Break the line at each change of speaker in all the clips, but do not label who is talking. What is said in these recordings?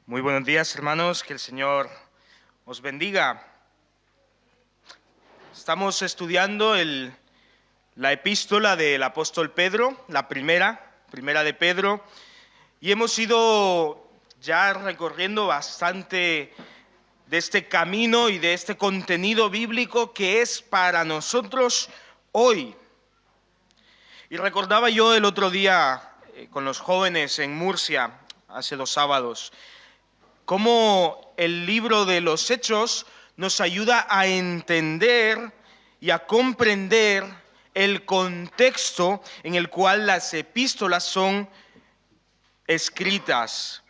Muy buenos días, hermanos, que el Señor os bendiga. Estamos estudiando la epístola del apóstol Pedro, la primera de Pedro, y hemos ido ya recorriendo bastante de este camino y de este contenido bíblico que es para nosotros hoy. Y recordaba yo el otro día con los jóvenes en Murcia, hace 2 sábados, cómo el libro de los Hechos nos ayuda a entender y a comprender el contexto en el cual las epístolas son escritas.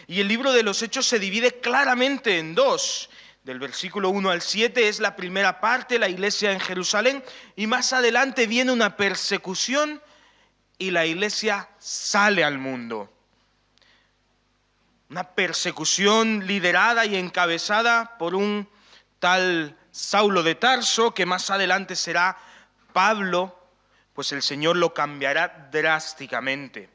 Y el libro de los Hechos se divide claramente en 2. Del versículo 1 al 7 es la primera parte, la iglesia en Jerusalén, y más adelante viene una persecución y la iglesia sale al mundo. Una persecución liderada y encabezada por un tal Saulo de Tarso, que más adelante será Pablo, pues el Señor lo cambiará drásticamente.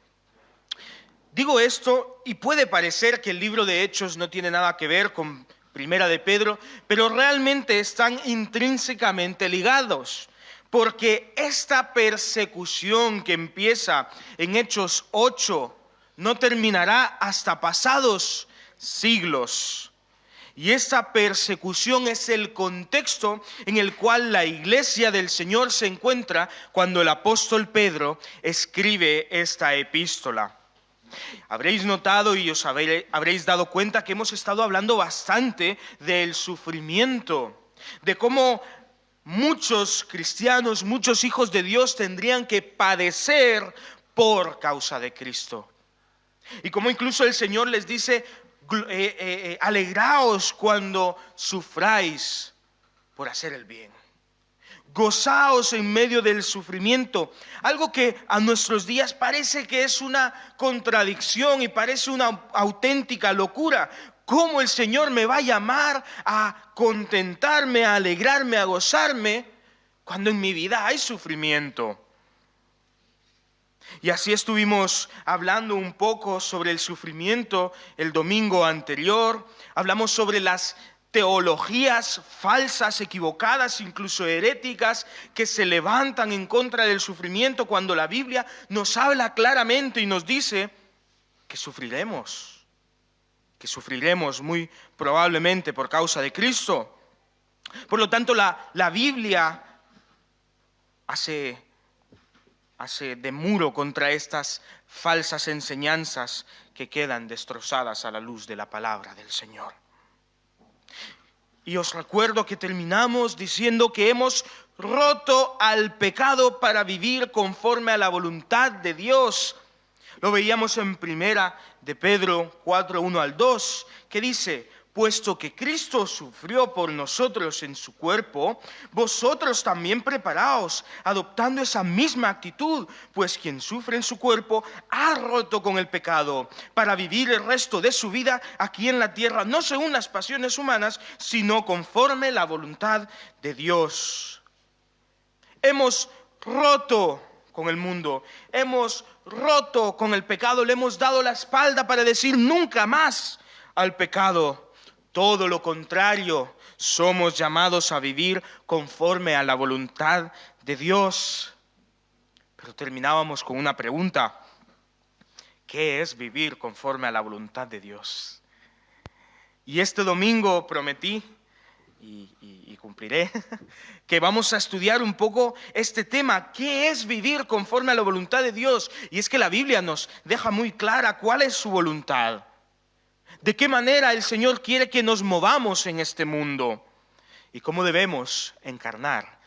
Digo esto y puede parecer que el libro de Hechos no tiene nada que ver con Primera de Pedro, pero realmente están intrínsecamente ligados, porque esta persecución que empieza en Hechos 8 no terminará hasta pasados siglos. Y esa persecución es el contexto en el cual la iglesia del Señor se encuentra cuando el apóstol Pedro escribe esta epístola. Habréis notado y os habréis dado cuenta que hemos estado hablando bastante del sufrimiento, de cómo muchos cristianos, muchos hijos de Dios tendrían que padecer por causa de Cristo. Y como incluso el Señor les dice, alegraos cuando sufráis por hacer el bien. Gozaos en medio del sufrimiento, algo que a nuestros días parece que es una contradicción y parece una auténtica locura. ¿Cómo el Señor me va a llamar a contentarme, a alegrarme, a gozarme, cuando en mi vida hay sufrimiento? Y así estuvimos hablando un poco sobre el sufrimiento el domingo anterior. Hablamos sobre las teologías falsas, equivocadas, incluso heréticas, que se levantan en contra del sufrimiento cuando la Biblia nos habla claramente y nos dice que sufriremos muy probablemente por causa de Cristo. Por lo tanto, la Biblia hace de muro contra estas falsas enseñanzas que quedan destrozadas a la luz de la palabra del Señor. Y os recuerdo que terminamos diciendo que hemos roto al pecado para vivir conforme a la voluntad de Dios. Lo veíamos en Primera de Pedro 4, 1 al 2, que dice: puesto que Cristo sufrió por nosotros en su cuerpo, vosotros también preparaos, adoptando esa misma actitud, pues quien sufre en su cuerpo ha roto con el pecado, para vivir el resto de su vida aquí en la tierra, no según las pasiones humanas, sino conforme la voluntad de Dios. Hemos roto con el mundo, hemos roto con el pecado, le hemos dado la espalda para decir nunca más al pecado. Todo lo contrario, somos llamados a vivir conforme a la voluntad de Dios. Pero terminábamos con una pregunta: ¿qué es vivir conforme a la voluntad de Dios? Y este domingo prometí, y cumpliré, que vamos a estudiar un poco este tema: ¿qué es vivir conforme a la voluntad de Dios? Y es que la Biblia nos deja muy clara cuál es su voluntad. ¿De qué manera el Señor quiere que nos movamos en este mundo? Y cómo debemos encarnar,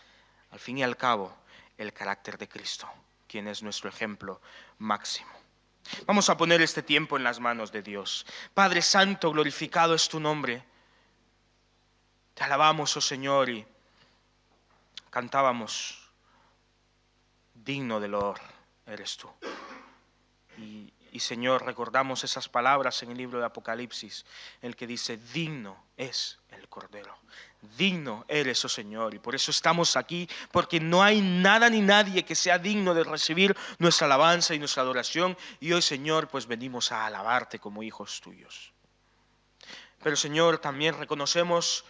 al fin y al cabo, el carácter de Cristo, quien es nuestro ejemplo máximo. Vamos a poner este tiempo en las manos de Dios. Padre Santo, glorificado es tu nombre. Te alabamos, oh Señor, y cantábamos: digno de loor eres tú. Y Señor, recordamos esas palabras en el libro de Apocalipsis, en el que dice: digno es el Cordero, digno eres, oh Señor. Y por eso estamos aquí, porque no hay nada ni nadie que sea digno de recibir nuestra alabanza y nuestra adoración. Y hoy, Señor, pues venimos a alabarte como hijos tuyos. Pero Señor, también reconocemos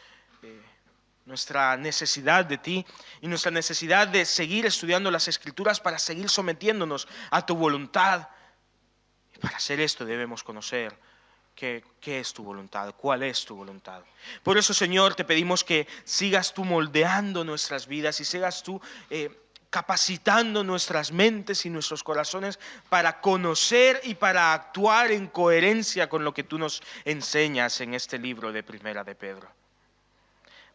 nuestra necesidad de ti y nuestra necesidad de seguir estudiando las Escrituras para seguir sometiéndonos a tu voluntad. Y para hacer esto debemos conocer qué es tu voluntad, cuál es tu voluntad. Por eso, Señor, te pedimos que sigas tú moldeando nuestras vidas y sigas tú capacitando nuestras mentes y nuestros corazones para conocer y para actuar en coherencia con lo que tú nos enseñas en este libro de Primera de Pedro.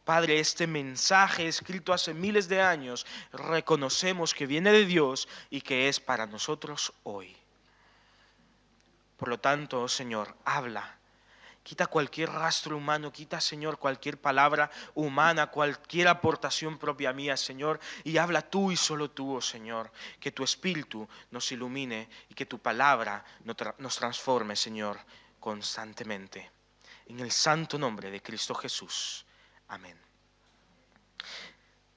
Padre, este mensaje escrito hace miles de años, reconocemos que viene de Dios y que es para nosotros hoy. Por lo tanto, Señor, habla. Quita cualquier rastro humano, quita, Señor, cualquier palabra humana, cualquier aportación propia mía, Señor, y habla tú y solo tú, oh Señor, que tu Espíritu nos ilumine y que tu palabra nos transforme, Señor, constantemente. En el santo nombre de Cristo Jesús. Amén.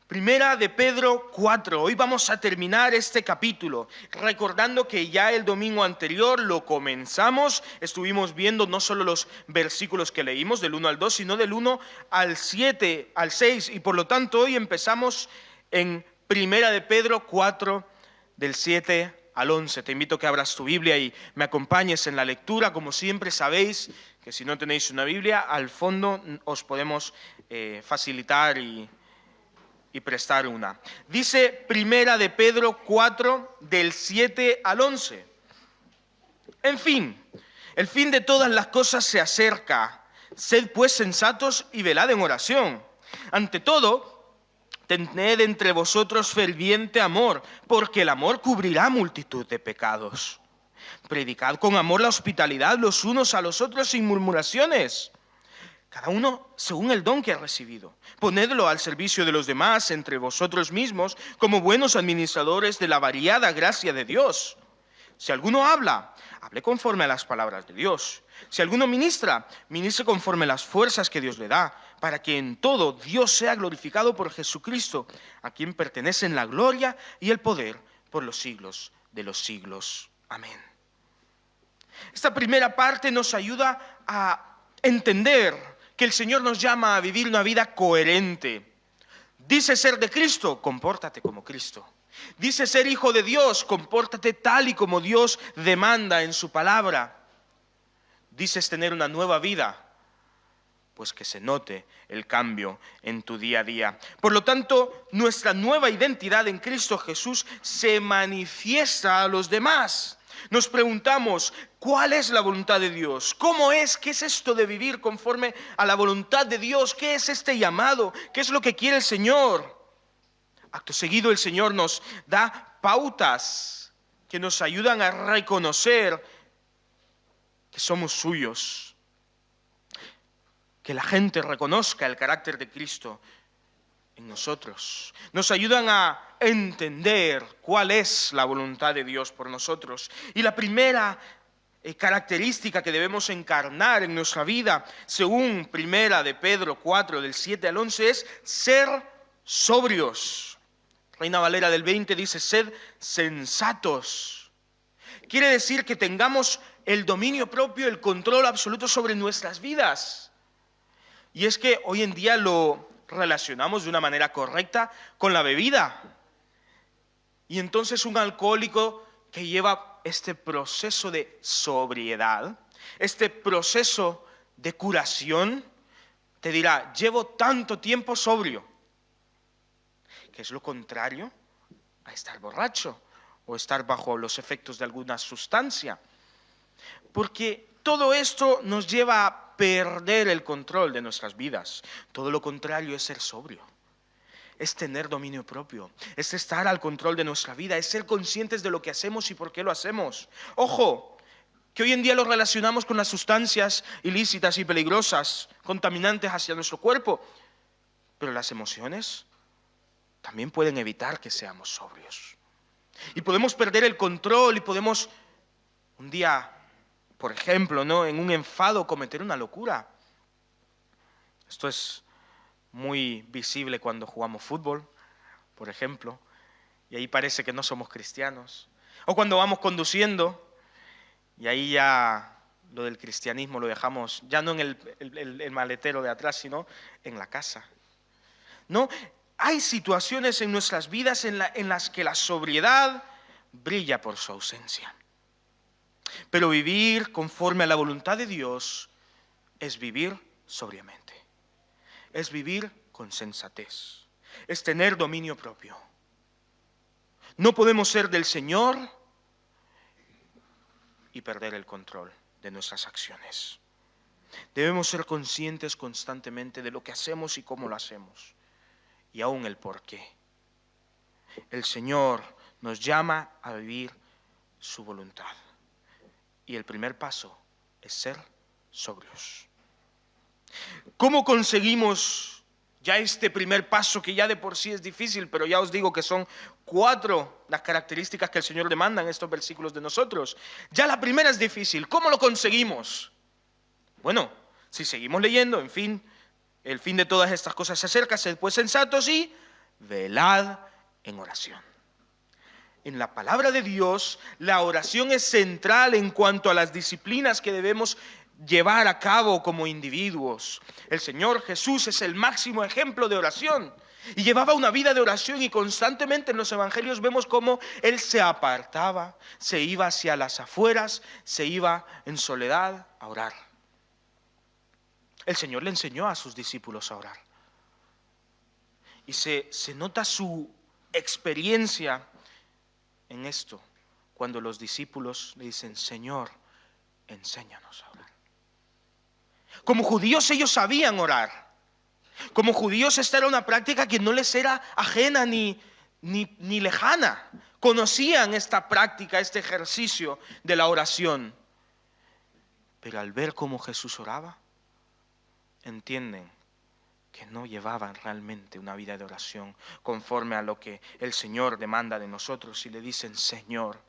Primera de Pedro 4. Hoy vamos a terminar este capítulo, recordando que ya el domingo anterior lo comenzamos. Estuvimos viendo no solo los versículos que leímos del 1 al 2, sino del 1 al 7, al 6. Y por lo tanto hoy empezamos en Primera de Pedro 4, del 7 al 11. Te invito a que abras tu Biblia y me acompañes en la lectura. Como siempre sabéis que si no tenéis una Biblia, al fondo os podemos facilitar y prestar una. Dice Primera de Pedro 4, del 7 al 11. En fin, el fin de todas las cosas se acerca. Sed pues sensatos y velad en oración. Ante todo, tened entre vosotros ferviente amor, porque el amor cubrirá multitud de pecados. Predicad con amor la hospitalidad los unos a los otros sin murmuraciones. Cada uno según el don que ha recibido. Ponedlo al servicio de los demás entre vosotros mismos como buenos administradores de la variada gracia de Dios. Si alguno habla, hable conforme a las palabras de Dios. Si alguno ministra, ministre conforme a las fuerzas que Dios le da, para que en todo Dios sea glorificado por Jesucristo, a quien pertenecen la gloria y el poder por los siglos de los siglos. Amén. Esta primera parte nos ayuda a entender que el Señor nos llama a vivir una vida coherente. Dice ser de Cristo, compórtate como Cristo. Dice ser hijo de Dios, compórtate tal y como Dios demanda en su palabra. Dices tener una nueva vida, pues que se note el cambio en tu día a día. Por lo tanto, nuestra nueva identidad en Cristo Jesús se manifiesta a los demás. Nos preguntamos, ¿cuál es la voluntad de Dios? ¿Cómo es? ¿Qué es esto de vivir conforme a la voluntad de Dios? ¿Qué es este llamado? ¿Qué es lo que quiere el Señor? Acto seguido el Señor nos da pautas que nos ayudan a reconocer que somos suyos. Que la gente reconozca el carácter de Cristo en nosotros. Nos ayudan a entender cuál es la voluntad de Dios por nosotros. Y la primera característica que debemos encarnar en nuestra vida, según Primera de Pedro 4, del 7 al 11, es ser sobrios. Reina Valera del 20 dice, sed sensatos. Quiere decir que tengamos el dominio propio, el control absoluto sobre nuestras vidas. Y es que hoy en día lo relacionamos de una manera correcta con la bebida. Y entonces un alcohólico que lleva este proceso de sobriedad, este proceso de curación, te dirá, llevo tanto tiempo sobrio, que es lo contrario a estar borracho o estar bajo los efectos de alguna sustancia. Porque todo esto nos lleva a perder el control de nuestras vidas. Todo lo contrario es ser sobrio. Es tener dominio propio. Es estar al control de nuestra vida. Es ser conscientes de lo que hacemos y por qué lo hacemos. Ojo, que hoy en día lo relacionamos con las sustancias ilícitas y peligrosas, contaminantes hacia nuestro cuerpo. Pero las emociones también pueden evitar que seamos sobrios. Y podemos perder el control y podemos un día, por ejemplo, ¿no?, en un enfado cometer una locura. Esto es muy visible cuando jugamos fútbol, por ejemplo, y ahí parece que no somos cristianos. O cuando vamos conduciendo y ahí ya lo del cristianismo lo dejamos ya no en el maletero de atrás, sino en la casa. No, hay situaciones en nuestras vidas en las que la sobriedad brilla por su ausencia. Pero vivir conforme a la voluntad de Dios es vivir sobriamente, es vivir con sensatez, es tener dominio propio. No podemos ser del Señor y perder el control de nuestras acciones. Debemos ser conscientes constantemente de lo que hacemos y cómo lo hacemos, y aún el por qué. El Señor nos llama a vivir su voluntad. Y el primer paso es ser sobrios. ¿Cómo conseguimos ya este primer paso, que ya de por sí es difícil, pero ya os digo que son 4 las características que el Señor demanda en estos versículos de nosotros? Ya la primera es difícil. ¿Cómo lo conseguimos? Bueno, si seguimos leyendo, en fin, el fin de todas estas cosas se acerca, sed pues sensatos y velad en oración. En la palabra de Dios, la oración es central en cuanto a las disciplinas que debemos llevar a cabo como individuos. El Señor Jesús es el máximo ejemplo de oración y llevaba una vida de oración, y constantemente en los evangelios vemos cómo Él se apartaba, se iba hacia las afueras, se iba en soledad a orar. El Señor le enseñó a sus discípulos a orar. Y se nota su experiencia en esto cuando los discípulos le dicen: Señor, enséñanos a orar. Como judíos ellos sabían orar. Como judíos esta era una práctica que no les era ajena ni lejana. Conocían esta práctica, este ejercicio de la oración. Pero al ver cómo Jesús oraba, entienden que no llevaban realmente una vida de oración conforme a lo que el Señor demanda de nosotros, y le dicen: Señor,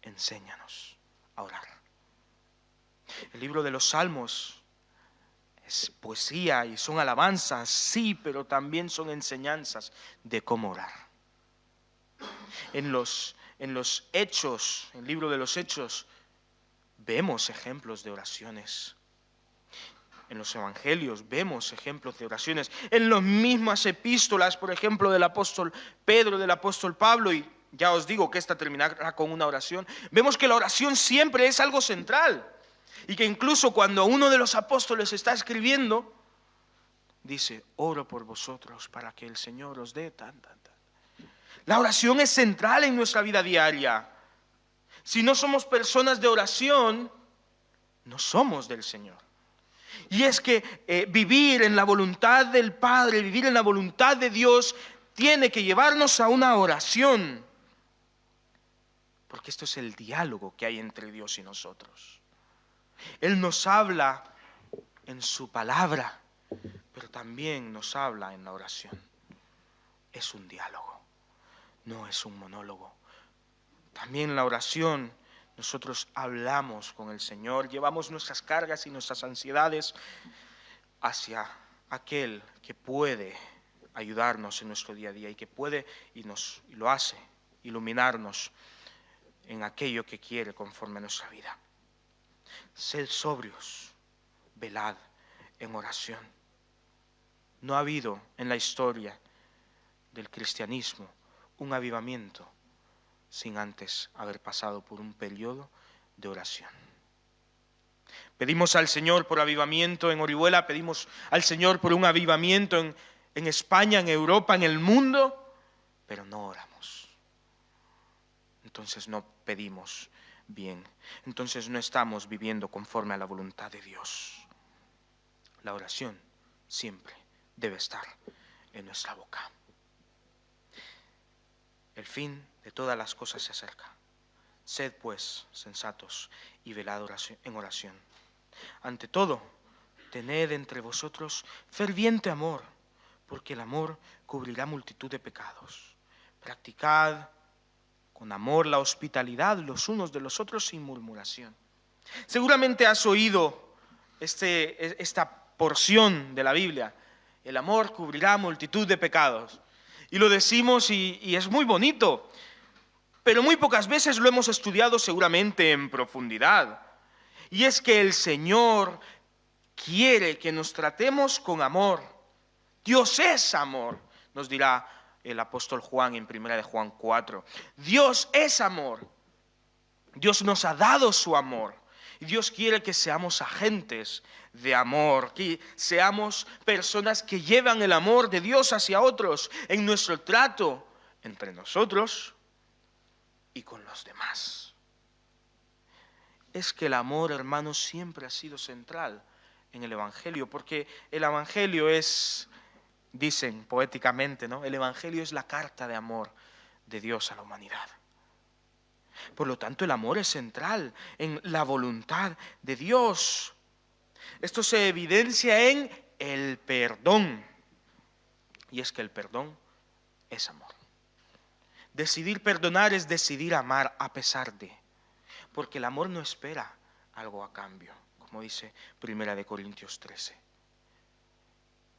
enséñanos a orar. El libro de los Salmos es poesía y son alabanzas, sí, pero también son enseñanzas de cómo orar. En los Hechos, en el libro de los Hechos, vemos ejemplos de oraciones. En los evangelios vemos ejemplos de oraciones. En las mismas epístolas, por ejemplo, del apóstol Pedro, del apóstol Pablo, y ya os digo que esta terminará con una oración, vemos que la oración siempre es algo central. Y que incluso cuando uno de los apóstoles está escribiendo, dice: oro por vosotros para que el Señor os dé tan. La oración es central en nuestra vida diaria. Si no somos personas de oración, no somos del Señor. Y es que vivir en la voluntad del Padre, vivir en la voluntad de Dios, tiene que llevarnos a una oración. Porque esto es el diálogo que hay entre Dios y nosotros. Él nos habla en su palabra, pero también nos habla en la oración. Es un diálogo, no es un monólogo. También en la oración nosotros hablamos con el Señor, llevamos nuestras cargas y nuestras ansiedades hacia aquel que puede ayudarnos en nuestro día a día y que puede y lo hace iluminarnos en aquello que quiere conforme a nuestra vida. Sed sobrios, velad en oración. No ha habido en la historia del cristianismo un avivamiento sin antes haber pasado por un periodo de oración. Pedimos al Señor por avivamiento en Orihuela, pedimos al Señor por un avivamiento en España, en Europa, en el mundo, pero no oramos. Entonces no pedimos bien, entonces no estamos viviendo conforme a la voluntad de Dios. La oración siempre debe estar en nuestra boca. El fin de todas las cosas se acerca. Sed pues sensatos y velad en oración. Ante todo, tened entre vosotros ferviente amor, porque el amor cubrirá multitud de pecados. Practicad con amor la hospitalidad los unos de los otros sin murmuración. Seguramente has oído esta porción de la Biblia: el amor cubrirá multitud de pecados. Y lo decimos y es muy bonito, pero muy pocas veces lo hemos estudiado seguramente en profundidad. Y es que el Señor quiere que nos tratemos con amor. Dios es amor, nos dirá el apóstol Juan en 1 de Juan 4. Dios es amor. Dios nos ha dado su amor. Y Dios quiere que seamos agentes de amor, que seamos personas que llevan el amor de Dios hacia otros en nuestro trato entre nosotros y con los demás. Es que el amor, hermanos, siempre ha sido central en el Evangelio, porque el Evangelio es, dicen poéticamente, ¿no? El Evangelio es la carta de amor de Dios a la humanidad. Por lo tanto, el amor es central en la voluntad de Dios. Esto se evidencia en el perdón. Y es que el perdón es amor. Decidir perdonar es decidir amar a pesar de. Porque el amor no espera algo a cambio, como dice 1 Corintios 13.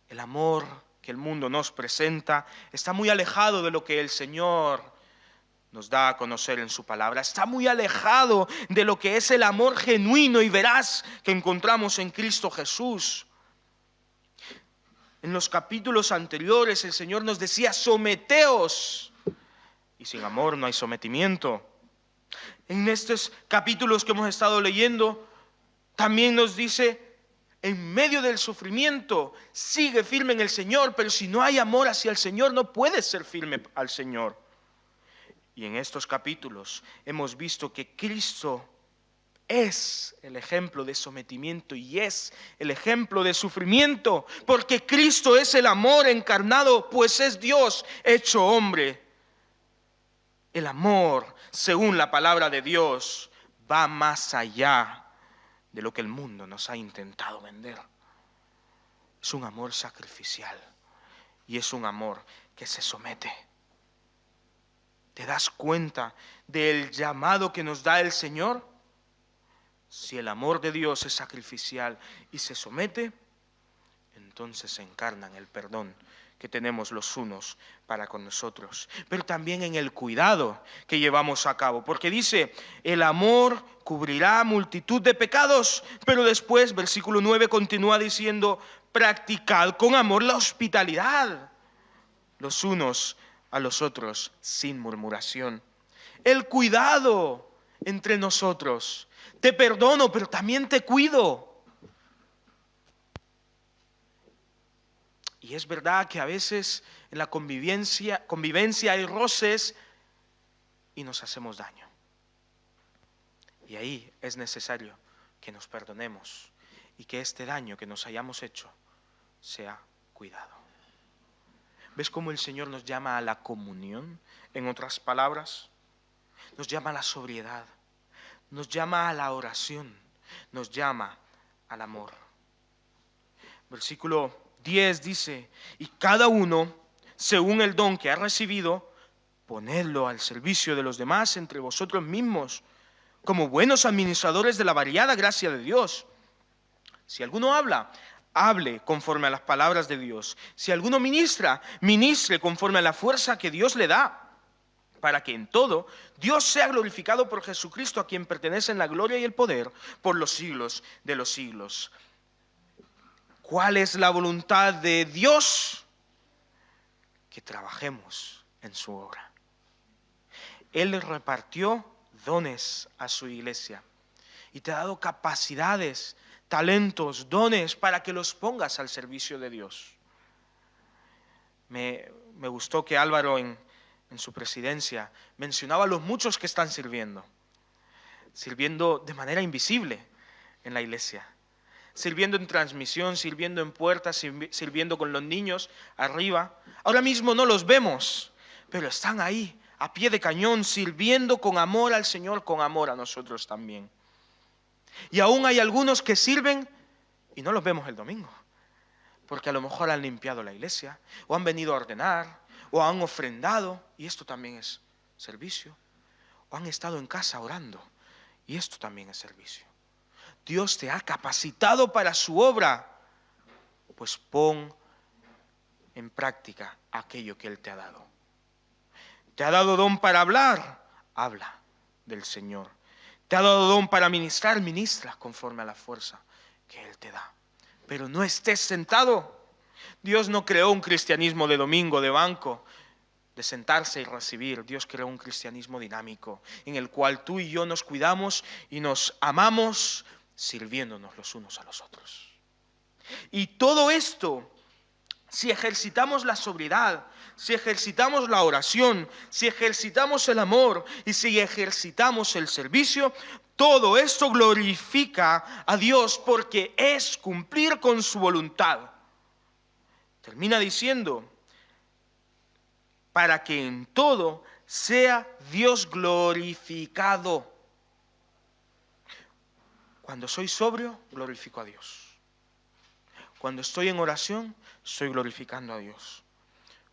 El amor que el mundo nos presenta está muy alejado de lo que el Señor nos da a conocer en su palabra. Está muy alejado de lo que es el amor genuino y veraz que encontramos en Cristo Jesús. En los capítulos anteriores el Señor nos decía: someteos. Y sin amor no hay sometimiento. En estos capítulos que hemos estado leyendo, también nos dice: en medio del sufrimiento, sigue firme en el Señor, pero si no hay amor hacia el Señor, no puedes ser firme al Señor. Y en estos capítulos hemos visto que Cristo es el ejemplo de sometimiento y es el ejemplo de sufrimiento, porque Cristo es el amor encarnado, pues es Dios hecho hombre. El amor, según la palabra de Dios, va más allá de lo que el mundo nos ha intentado vender. Es un amor sacrificial y es un amor que se somete. ¿Te das cuenta del llamado que nos da el Señor? Si el amor de Dios es sacrificial y se somete, entonces se encarna en el perdón que tenemos los unos para con nosotros, pero también en el cuidado que llevamos a cabo, porque dice: el amor cubrirá multitud de pecados, pero después, versículo 9, continúa diciendo: practicad con amor la hospitalidad los unos a los otros sin murmuración. El cuidado entre nosotros. Te perdono, pero también te cuido. Y es verdad que a veces en la convivencia hay roces y nos hacemos daño. Y ahí es necesario que nos perdonemos y que este daño que nos hayamos hecho sea cuidado. ¿Ves cómo el Señor nos llama a la comunión? En otras palabras, nos llama a la sobriedad, nos llama a la oración, nos llama al amor. Versículo 10 dice: y cada uno, según el don que ha recibido, ponedlo al servicio de los demás entre vosotros mismos, como buenos administradores de la variada gracia de Dios. Si alguno habla, hable conforme a las palabras de Dios. Si alguno ministra, ministre conforme a la fuerza que Dios le da, para que en todo Dios sea glorificado por Jesucristo, a quien pertenecen la gloria y el poder por los siglos de los siglos. ¿Cuál es la voluntad de Dios? Que trabajemos en su obra. Él repartió dones a su iglesia y te ha dado capacidades, talentos, dones para que los pongas al servicio de Dios. Me gustó que Álvaro en su presidencia mencionaba a los muchos que están sirviendo de manera invisible en la iglesia. Sirviendo en transmisión, sirviendo en puertas, sirviendo con los niños arriba. Ahora mismo no los vemos, pero están ahí, a pie de cañón, sirviendo con amor al Señor, con amor a nosotros también. Y aún hay algunos que sirven y no los vemos el domingo, porque a lo mejor han limpiado la iglesia, o han venido a ordenar, o han ofrendado, y esto también es servicio, o han estado en casa orando, y esto también es servicio. Dios te ha capacitado para su obra, pues pon en práctica aquello que Él te ha dado. ¿Te ha dado don para hablar? Habla del Señor. Te ha dado don para ministrar, ministra conforme a la fuerza que Él te da. Pero no estés sentado. Dios no creó un cristianismo de domingo, de banco, de sentarse y recibir. Dios creó un cristianismo dinámico, en el cual tú y yo nos cuidamos y nos amamos, sirviéndonos los unos a los otros. Y todo esto, si ejercitamos la sobriedad, si ejercitamos la oración, si ejercitamos el amor y si ejercitamos el servicio, todo esto glorifica a Dios porque es cumplir con su voluntad. Termina diciendo, para que en todo sea Dios glorificado. Cuando soy sobrio, glorifico a Dios. Cuando estoy en oración, estoy glorificando a Dios.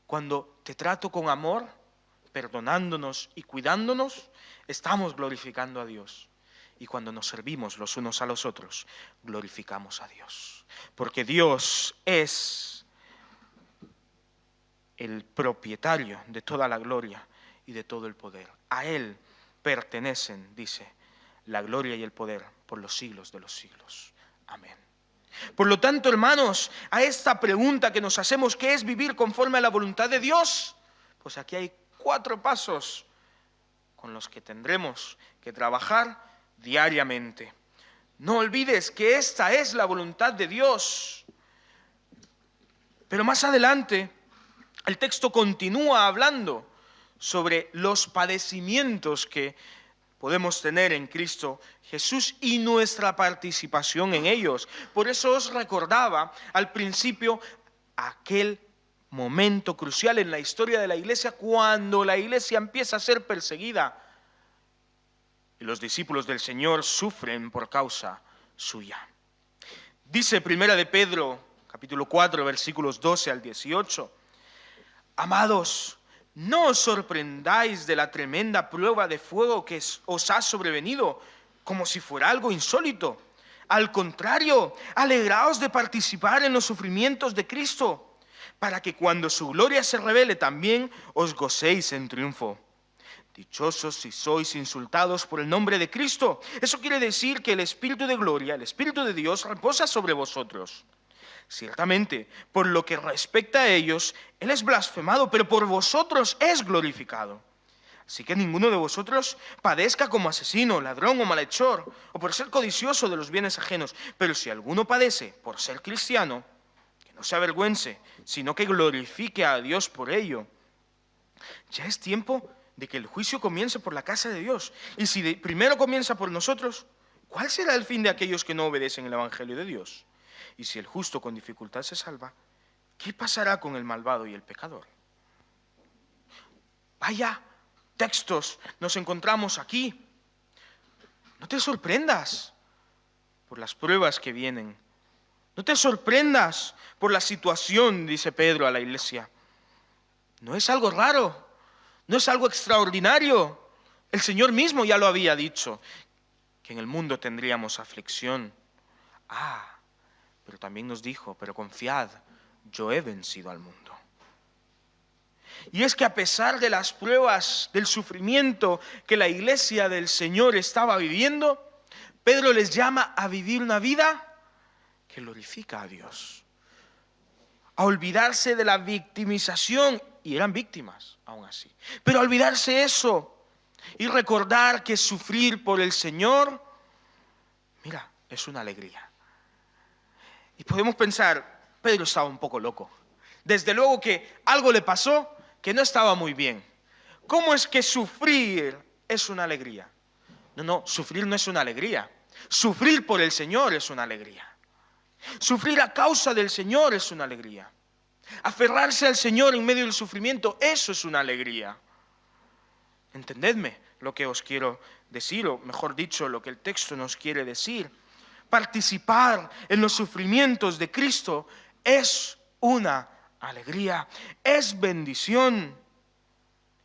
Cuando te trato con amor, perdonándonos y cuidándonos, estamos glorificando a Dios. Y cuando nos servimos los unos a los otros, glorificamos a Dios. Porque Dios es el propietario de toda la gloria y de todo el poder. A Él pertenecen, dice, la gloria y el poder por los siglos de los siglos. Amén. Por lo tanto, hermanos, a esta pregunta que nos hacemos, ¿qué es vivir conforme a la voluntad de Dios? Pues aquí hay 4 pasos con los que tendremos que trabajar diariamente. No olvides que esta es la voluntad de Dios. Pero más adelante, el texto continúa hablando sobre los padecimientos que podemos tener en Cristo Jesús y nuestra participación en ellos. Por eso os recordaba al principio aquel momento crucial en la historia de la iglesia, cuando la iglesia empieza a ser perseguida y los discípulos del Señor sufren por causa suya. Dice Primera de Pedro, capítulo 4, versículos 12 al 18, amados, no os sorprendáis de la tremenda prueba de fuego que os ha sobrevenido, como si fuera algo insólito. Al contrario, alegraos de participar en los sufrimientos de Cristo, para que cuando su gloria se revele también os gocéis en triunfo. Dichosos si sois insultados por el nombre de Cristo. Eso quiere decir que el Espíritu de gloria, el Espíritu de Dios, reposa sobre vosotros. Ciertamente, por lo que respecta a ellos, Él es blasfemado, pero por vosotros es glorificado. Así que ninguno de vosotros padezca como asesino, ladrón o malhechor, o por ser codicioso de los bienes ajenos. Pero si alguno padece por ser cristiano, que no se avergüence, sino que glorifique a Dios por ello. Ya es tiempo de que el juicio comience por la casa de Dios. Y si primero comienza por nosotros, ¿cuál será el fin de aquellos que no obedecen el Evangelio de Dios? Y si el justo con dificultad se salva, ¿qué pasará con el malvado y el pecador? Vaya textos nos encontramos aquí. No te sorprendas por las pruebas que vienen. No te sorprendas por la situación, dice Pedro a la iglesia. No es algo raro, no es algo extraordinario. El Señor mismo ya lo había dicho, que en el mundo tendríamos aflicción. Pero también nos dijo, pero confiad, yo he vencido al mundo. Y es que a pesar de las pruebas, del sufrimiento que la iglesia del Señor estaba viviendo, Pedro les llama a vivir una vida que glorifica a Dios. A olvidarse de la victimización, y eran víctimas aún así. Pero a olvidarse eso y recordar que sufrir por el Señor, mira, es una alegría. Y podemos pensar, Pedro estaba un poco loco. Desde luego que algo le pasó que no estaba muy bien. ¿Cómo es que sufrir es una alegría? No, sufrir no es una alegría. Sufrir por el Señor es una alegría. Sufrir a causa del Señor es una alegría. Aferrarse al Señor en medio del sufrimiento, eso es una alegría. Entendedme lo que os quiero decir, o mejor dicho, lo que el texto nos quiere decir. Participar en los sufrimientos de Cristo es una alegría, es bendición.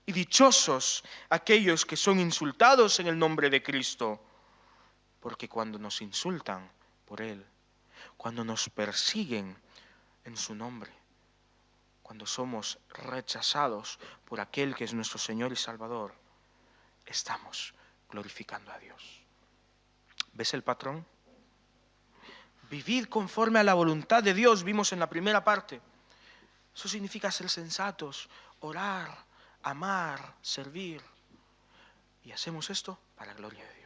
Y dichosos aquellos que son insultados en el nombre de Cristo, porque cuando nos insultan por Él, cuando nos persiguen en su nombre, cuando somos rechazados por aquel que es nuestro Señor y Salvador, estamos glorificando a Dios. ¿Ves el patrón? Vivid conforme a la voluntad de Dios, vimos en la primera parte. Eso significa ser sensatos, orar, amar, servir. Y hacemos esto para la gloria de Dios.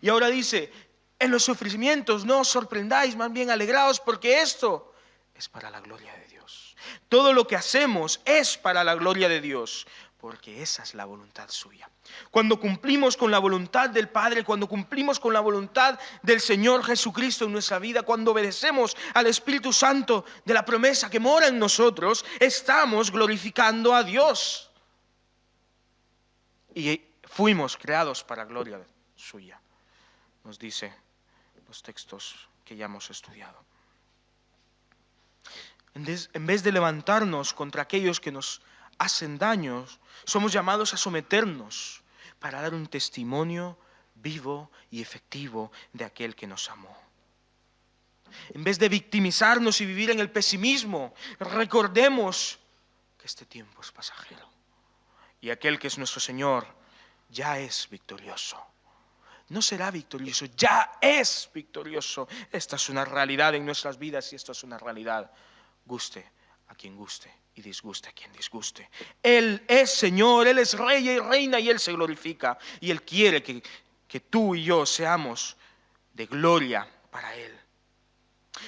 Y ahora dice, en los sufrimientos no os sorprendáis, más bien alegraos, porque esto es para la gloria de Dios. Todo lo que hacemos es para la gloria de Dios, porque esa es la voluntad suya. Cuando cumplimos con la voluntad del Padre, cuando cumplimos con la voluntad del Señor Jesucristo en nuestra vida, cuando obedecemos al Espíritu Santo de la promesa que mora en nosotros, estamos glorificando a Dios. Y fuimos creados para gloria suya, nos dice los textos que ya hemos estudiado. En vez de levantarnos contra aquellos que nos hacen daño, somos llamados a someternos para dar un testimonio vivo y efectivo de aquel que nos amó. En vez de victimizarnos y vivir en el pesimismo, recordemos que este tiempo es pasajero y aquel que es nuestro Señor ya es victorioso. No será victorioso, ya es victorioso. Esta es una realidad en nuestras vidas y esto es una realidad. Guste a quien guste y disguste a quien disguste. Él es Señor, Él es Rey y Reina y Él se glorifica. Y Él quiere que tú y yo seamos de gloria para Él.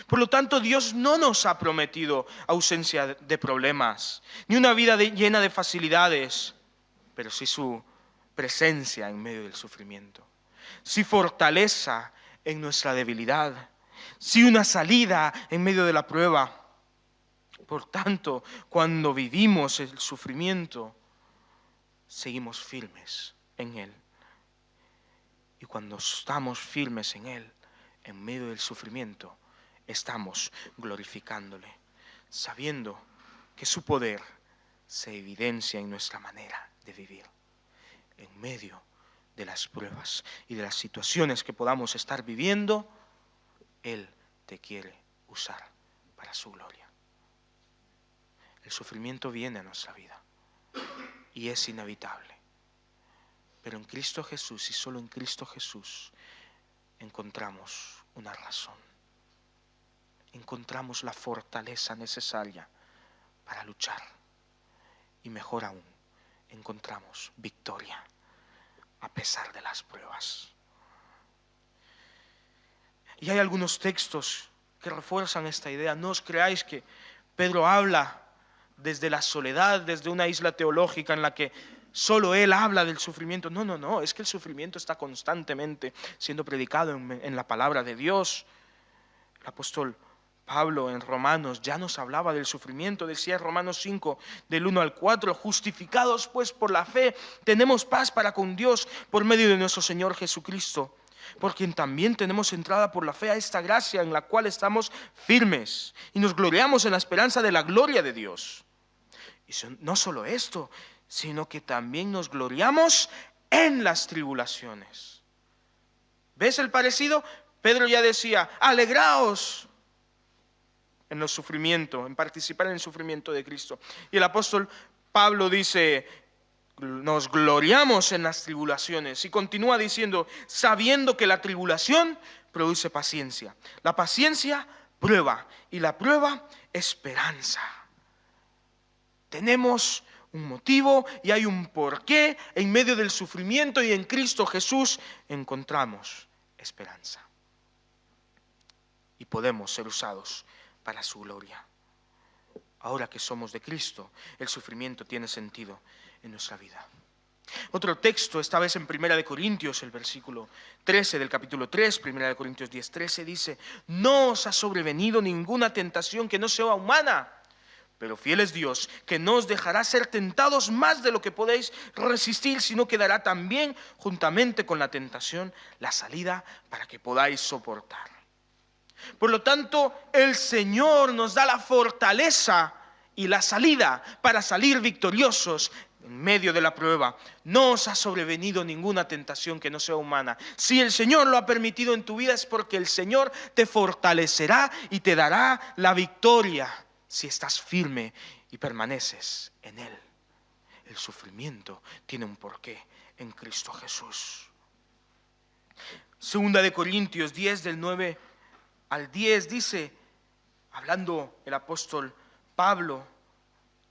Por lo tanto, Dios no nos ha prometido ausencia de problemas, ni una vida llena de facilidades, pero sí su presencia en medio del sufrimiento, sí fortaleza en nuestra debilidad, sí una salida en medio de la prueba. Por tanto, cuando vivimos el sufrimiento, seguimos firmes en Él. Y cuando estamos firmes en Él, en medio del sufrimiento, estamos glorificándole, sabiendo que su poder se evidencia en nuestra manera de vivir, en medio de las pruebas y de las situaciones que podamos estar viviendo. Él te quiere usar para su gloria. El sufrimiento viene a nuestra vida y es inevitable. Pero en Cristo Jesús y solo en Cristo Jesús encontramos una razón. Encontramos la fortaleza necesaria para luchar. Y mejor aún, encontramos victoria a pesar de las pruebas. Y hay algunos textos que refuerzan esta idea. No os creáis que Pedro habla desde la soledad, desde una isla teológica en la que solo él habla del sufrimiento. No, es que el sufrimiento está constantemente siendo predicado en la palabra de Dios. El apóstol Pablo en Romanos ya nos hablaba del sufrimiento, decía en Romanos 5, del 1 al 4, justificados pues por la fe, tenemos paz para con Dios por medio de nuestro Señor Jesucristo, por quien también tenemos entrada por la fe a esta gracia en la cual estamos firmes y nos gloriamos en la esperanza de la gloria de Dios. Y no solo esto, sino que también nos gloriamos en las tribulaciones. ¿Ves el parecido? Pedro ya decía, alegraos en los sufrimientos, en participar en el sufrimiento de Cristo. Y el apóstol Pablo dice, nos gloriamos en las tribulaciones. Y continúa diciendo, sabiendo que la tribulación produce paciencia. La paciencia, prueba. Y la prueba, esperanza. Tenemos un motivo y hay un porqué. En medio del sufrimiento y en Cristo Jesús encontramos esperanza. Y podemos ser usados para su gloria. Ahora que somos de Cristo, el sufrimiento tiene sentido en nuestra vida. Otro texto, esta vez en 1 Corintios, el versículo 13 del capítulo 3, 1 Corintios 10, 13, dice, no os ha sobrevenido ninguna tentación que no sea humana, pero fiel es Dios, que no os dejará ser tentados más de lo que podéis resistir, sino que dará también, juntamente con la tentación, la salida para que podáis soportar. Por lo tanto, el Señor nos da la fortaleza y la salida para salir victoriosos en medio de la prueba. No os ha sobrevenido ninguna tentación que no sea humana. Si el Señor lo ha permitido en tu vida es porque el Señor te fortalecerá y te dará la victoria si estás firme y permaneces en Él. El sufrimiento tiene un porqué en Cristo Jesús. Segunda de Corintios 10, del 9 al 10, dice, hablando el apóstol Pablo,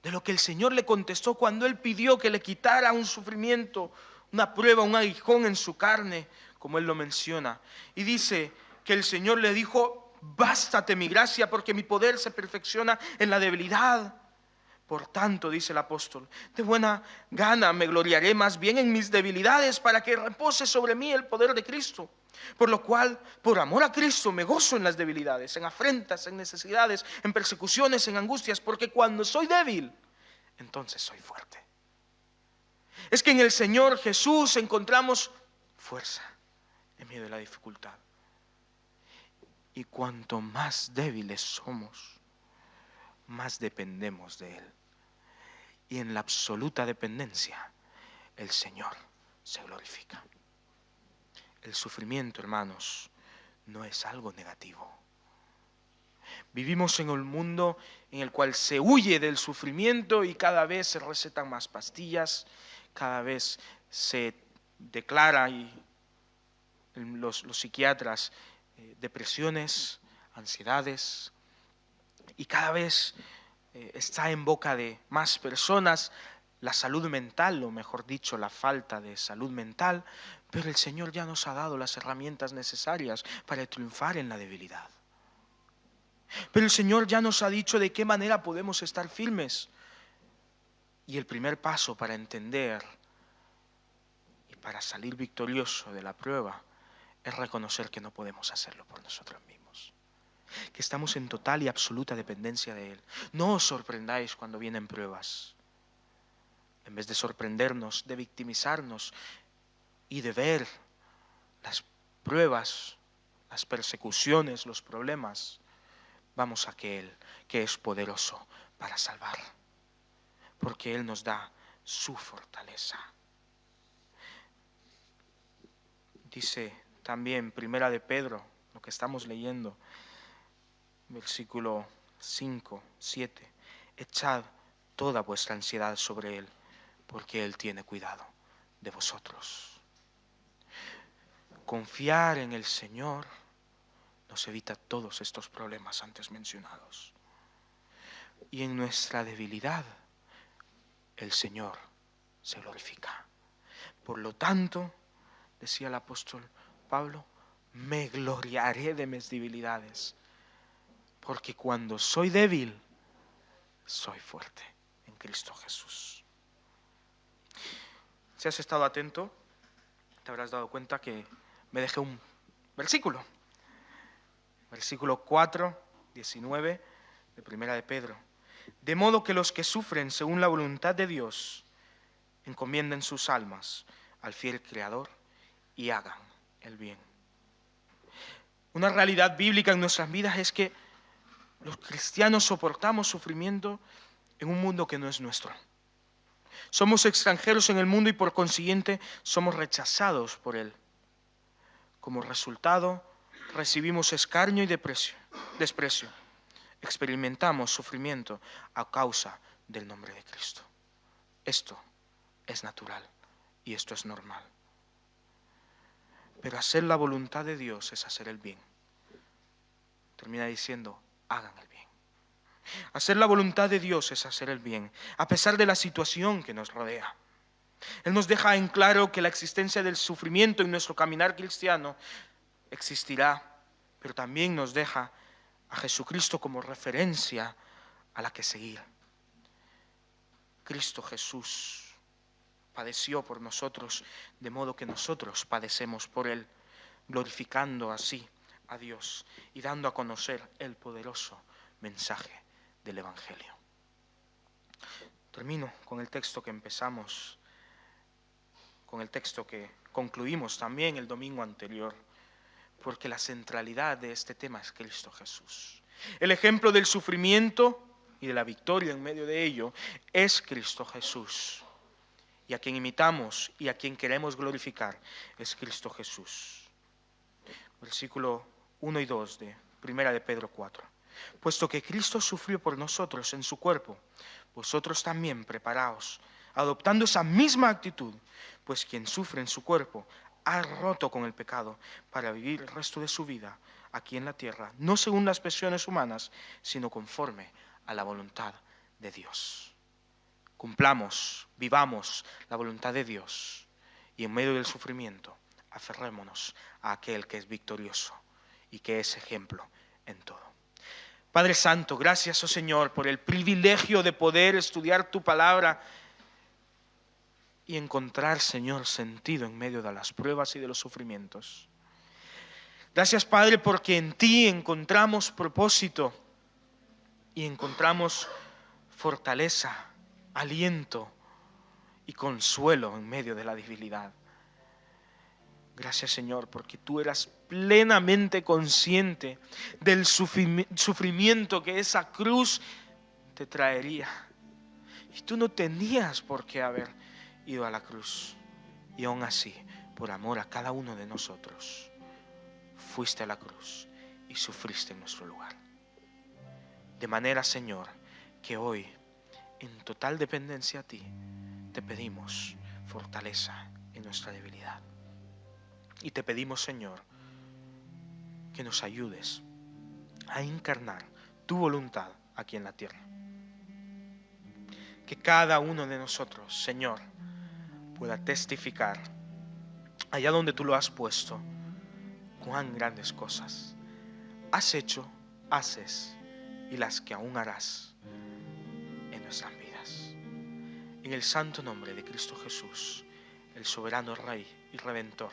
de lo que el Señor le contestó cuando Él pidió que le quitara un sufrimiento, una prueba, un aguijón en su carne, como Él lo menciona. Y dice que el Señor le dijo, bástate mi gracia, porque mi poder se perfecciona en la debilidad. Por tanto, dice el apóstol, de buena gana me gloriaré más bien en mis debilidades, para que repose sobre mí el poder de Cristo. Por lo cual, por amor a Cristo, me gozo en las debilidades, en afrentas, en necesidades, en persecuciones, en angustias, porque cuando soy débil, entonces soy fuerte. Es que en el Señor Jesús encontramos fuerza en medio de la dificultad. Y cuanto más débiles somos, más dependemos de Él. Y en la absoluta dependencia, el Señor se glorifica. El sufrimiento, hermanos, no es algo negativo. Vivimos en un mundo en el cual se huye del sufrimiento y cada vez se recetan más pastillas, cada vez se declara y los psiquiatras depresiones, ansiedades, y cada vez está en boca de más personas la salud mental, o mejor dicho, la falta de salud mental, pero el Señor ya nos ha dado las herramientas necesarias para triunfar en la debilidad. Pero el Señor ya nos ha dicho de qué manera podemos estar firmes. Y el primer paso para entender y para salir victorioso de la prueba es reconocer que no podemos hacerlo por nosotros mismos, que estamos en total y absoluta dependencia de Él. No os sorprendáis cuando vienen pruebas. En vez de sorprendernos, de victimizarnos y de ver las pruebas, las persecuciones, los problemas, vamos a aquel que es poderoso para salvar, porque Él nos da su fortaleza. Dice también Primera de Pedro, lo que estamos leyendo, versículo 5, 7, echad toda vuestra ansiedad sobre Él, porque Él tiene cuidado de vosotros. Confiar en el Señor nos evita todos estos problemas antes mencionados. Y en nuestra debilidad, el Señor se glorifica. Por lo tanto, decía el apóstol Pablo, me gloriaré de mis debilidades, porque cuando soy débil, soy fuerte en Cristo Jesús. Si has estado atento, te habrás dado cuenta que me dejé un versículo. Versículo 4, 19 de Primera de Pedro. De modo que los que sufren según la voluntad de Dios encomienden sus almas al fiel Creador y hagan el bien. Una realidad bíblica en nuestras vidas es que los cristianos soportamos sufrimiento en un mundo que no es nuestro. Somos extranjeros en el mundo y por consiguiente somos rechazados por él. Como resultado, recibimos escarnio y desprecio. Experimentamos sufrimiento a causa del nombre de Cristo. Esto es natural y esto es normal. Pero hacer la voluntad de Dios es hacer el bien. Termina diciendo, hagan el bien. Hacer la voluntad de Dios es hacer el bien, a pesar de la situación que nos rodea. Él nos deja en claro que la existencia del sufrimiento en nuestro caminar cristiano existirá, pero también nos deja a Jesucristo como referencia a la que seguir. Cristo Jesús padeció por nosotros, de modo que nosotros padecemos por Él, glorificando así a Dios y dando a conocer el poderoso mensaje del Evangelio. Termino con el texto que empezamos, con el texto que concluimos también el domingo anterior, porque la centralidad de este tema es Cristo Jesús. El ejemplo del sufrimiento y de la victoria en medio de ello es Cristo Jesús. Y a quien imitamos y a quien queremos glorificar es Cristo Jesús. Versículo 1 y 2 de Primera de Pedro 4. Puesto que Cristo sufrió por nosotros en su cuerpo, vosotros también preparaos, adoptando esa misma actitud, pues quien sufre en su cuerpo ha roto con el pecado para vivir el resto de su vida aquí en la tierra, no según las pasiones humanas, sino conforme a la voluntad de Dios. Cumplamos, vivamos la voluntad de Dios y en medio del sufrimiento aferrémonos a aquel que es victorioso y que es ejemplo en todo. Padre Santo, gracias, oh Señor, por el privilegio de poder estudiar tu palabra y encontrar, Señor, sentido en medio de las pruebas y de los sufrimientos. Gracias, Padre, porque en ti encontramos propósito y encontramos fortaleza, aliento y consuelo en medio de la debilidad. Gracias, Señor, porque tú eras plenamente consciente del sufrimiento que esa cruz te traería. Y tú no tenías por qué haber ido a la cruz. Y aún así, por amor a cada uno de nosotros, fuiste a la cruz y sufriste en nuestro lugar. De manera, Señor, que hoy, en total dependencia a ti, te pedimos fortaleza en nuestra debilidad. Y te pedimos, Señor, que nos ayudes a encarnar tu voluntad aquí en la tierra. Que cada uno de nosotros, Señor, pueda testificar allá donde tú lo has puesto, cuán grandes cosas has hecho, haces y las que aún harás en nuestras vidas. En el santo nombre de Cristo Jesús, el soberano Rey y Redentor,